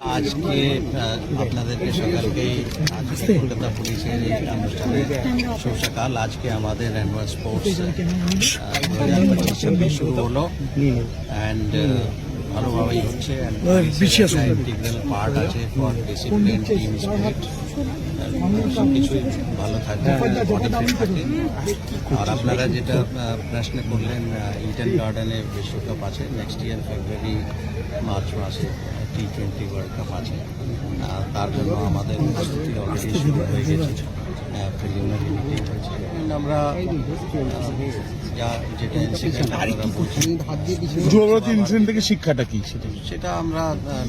আজকে আপনাদেরকে সকালকেই আজকে কলকাতা পুলিশের এই অনুষ্ঠানে শুভ সকাল। আজকে আমাদের অ্যানুয়াল স্পোর্টস 2025 শুরু হলো অ্যান্ড ভালোভাবেই হচ্ছে। ইন্টিগ্রাল পার্ট আছে ফর ডিসিপ্লিন, টিম স্পিরিট, সবকিছুই ভালো থাকবে, বডি ফিট থাকে। আর আপনারা যেটা প্রশ্ন করলেন, ইডেন গার্ডেনে বিশ্বকাপ আছে নেক্সট ইয়ার ফেব্রুয়ারি মার্চ মাসে, T20 ওয়ার্ল্ড কাপ আছে। তার জন্য আমাদের প্রস্তুতি অলরেডি শুরু হয়ে গেছে, প্রিলিমিনারি মিটিং হয়েছে। আমরা যেটা ইনসিডেন্ট থেকে শিক্ষাটা কি সেটা আমরা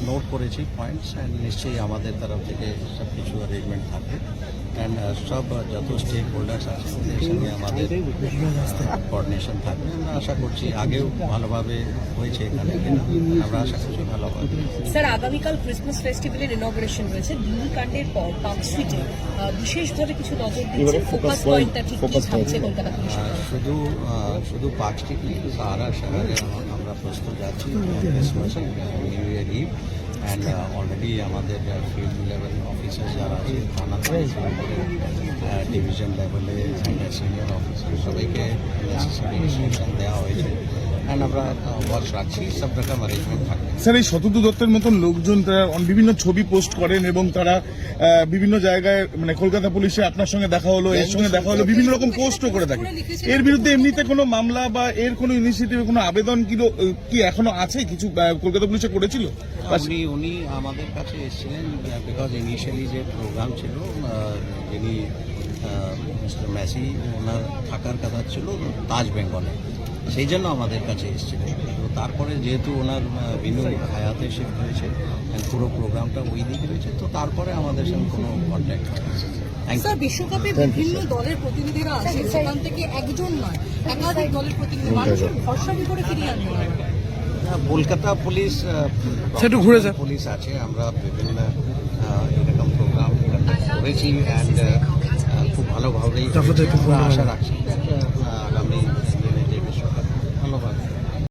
নোট করেছি পয়েন্টস, অ্যান্ড নিশ্চয়ই আমাদের তরফ থেকে সব কিছু অ্যারেঞ্জমেন্ট থাকবে। অ্যান্ড সব যত স্টেক হোল্ডার্স আছে ওদের সঙ্গে আমাদের কোঅর্ডিনেশন থাকবে। আমরা আশা করছি আগেও ভালোভাবে হয়েছে এখানে, আমরা আশা করছি ভালোভাবে। স্যার, আগামীকাল ক্রিসমাস ফেস্টিভ্যালের ইনঅগ্রেশন রয়েছে। দিল্লি কাণ্ডের পর পার্ক স্ট্রিটে বিশেষভাবে কিছু নজর দিচ্ছে, ফোকাস পয়েন্টটা ঠিক কি থাকছে কলকাতা পুলিশ? শুধু পার্ক স্ট্রিট নেই, সারা শহরে আমরা প্রস্তুত আছি Christmas New Year Eve. And already আমাদের ফিল্ড লেভেল অফিসার যারা আছে, থানা থেকে শুরু করে ডিভিশন লেভেলে সিনিয়র অফিসার সবাইকে নেসেসারি ইনস্ট্রাকশন দেওয়া হয়েছে। অ্যান্ড আমরা ওয়াচ রাখছি, সব রকম অ্যারেঞ্জমেন্ট থাকবে। স্যার, এই শতদু দত্তের মতন লোকজন তারা বিভিন্ন ছবি পোস্ট করেন এবং তারা বিভিন্ন জায়গায়, মানে কলকাতা পুলিশে আপনার সঙ্গে দেখা হলো, এর সঙ্গে দেখা হলো, বিভিন্ন রকম পোস্টও করে থাকে। এর বিরুদ্ধে এমনিতে কোনো মামলা বা এর কোনো ইনিশিয়েটিভে কোনো আবেদন কি এখনো আছে? কিছু কলকাতা পুলিশে করেছিল? উনি আমাদের কাছে এসেছিলেন বিকজ ইনিশিয়ালি যে প্রোগ্রাম ছিল, যিনি মিস্টার মেসি, ওনার থাকার কথা ছিল তাজ বেঙ্গলে, সেই জন্য আমাদের কাছে এসেছিলেন। তো তারপরে যেহেতু ওনার বিনু হায়াতে শিফট হয়েছে, পুরো প্রোগ্রামটা ওই দিকে রয়েছে, তো তারপরে আমাদের সঙ্গে কোনো কন্ট্যাক্ট স্যার, বিশ্বকাপে বিভিন্ন দলের প্রতিনিধিরা আছে, সেখান থেকে একজন নয় একাধিক দলের প্রতিনিধি মানুষের ভরসা করে ফিরিয়ে আনতে হবে। কলকাতা পুলিশ পুলিশ আছে, আমরা বিভিন্ন এরকম প্রোগ্রাম করেছি অ্যান্ড খুব ভালোভাবেই আশা রাখছি।